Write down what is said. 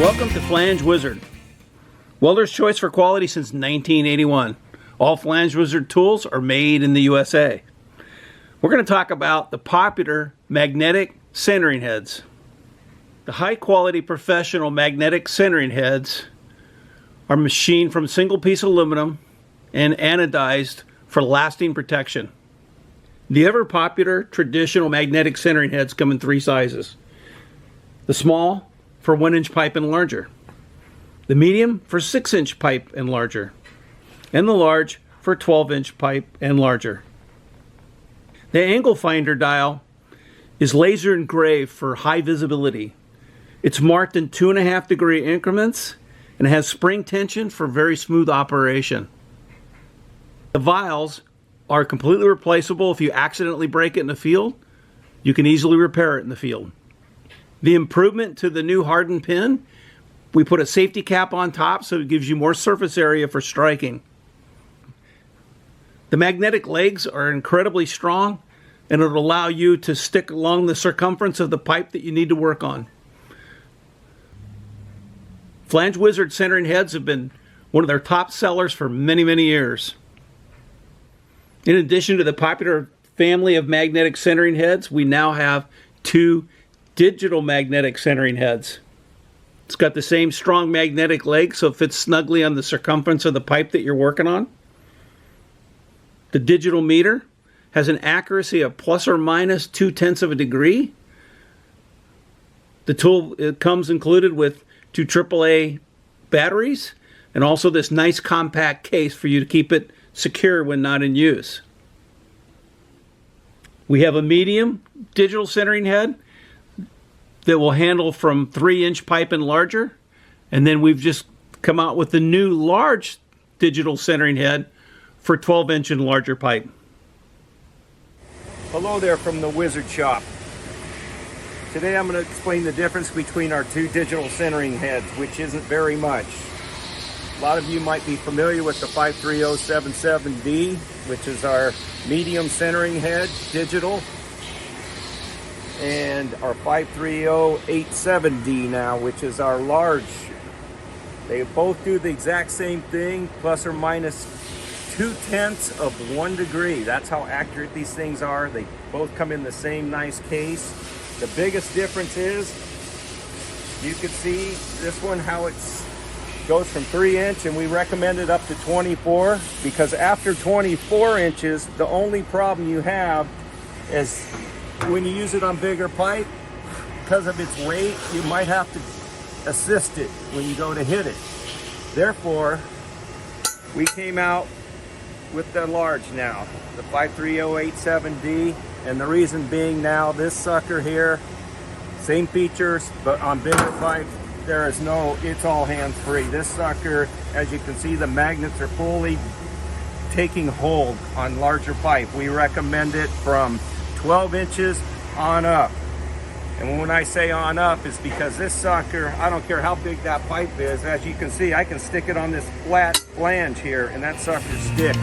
Welcome to Flange Wizard. Welder's choice for quality since 1981. All Flange Wizard tools are made in the USA. We're going to talk about the popular magnetic centering heads. The high quality professional magnetic centering heads are machined from single piece aluminum and anodized for lasting protection. The ever popular traditional magnetic centering heads come in three sizes. The small for 1-inch pipe and larger. The medium for 6-inch pipe and larger. And the large for 12-inch pipe and larger. The angle finder dial is laser engraved for high visibility. It's marked in 2.5 degree increments and has spring tension for very smooth operation. The vials are completely replaceable. If you accidentally break it in the field, you can easily repair it in the field. The improvement to the new hardened pin, we put a safety cap on top so it gives you more surface area for striking. The magnetic legs are incredibly strong and it'll allow you to stick along the circumference of the pipe that you need to work on. Flange Wizard centering heads have been one of their top sellers for many, many years. In addition to the popular family of magnetic centering heads, we now have 2 digital magnetic centering heads. It's got the same strong magnetic legs, so it fits snugly on the circumference of the pipe that you're working on. The digital meter has an accuracy of plus or minus 0.2 of a degree. The tool, it comes included with 2 AAA batteries and also this nice compact case for you to keep it secure when not in use. We have a medium digital centering head that will handle from 3-inch pipe and larger. And then we've just come out with the new large digital centering head for 12-inch and larger pipe. Hello there from the Wizard Shop. Today I'm going to explain the difference between our 2 digital centering heads, which isn't very much. A lot of you might be familiar with the 53077D, which is our medium centering head, digital, and our 53087D now, which is our large. They both do the exact same thing, plus or minus 0.2 of 1 degree. That's how accurate these things are. They both come in the same nice case. The biggest difference is, you can see this one, how it goes from 3-inch, and we recommend it up to 24, because after 24 inches, the only problem you have is when you use it on bigger pipe, because of its weight, you might have to assist it when you go to hit it. Therefore, we came out with the large now, the 53087D, and the reason being now, this sucker here, same features, but on bigger pipe, there is no, it's all hands-free. This sucker, as you can see, the magnets are fully taking hold on larger pipe. We recommend it from 12 inches on up. And when I say on up, it's because this sucker, I don't care how big that pipe is, as you can see, I can stick it on this flat flange here, and that sucker sticks.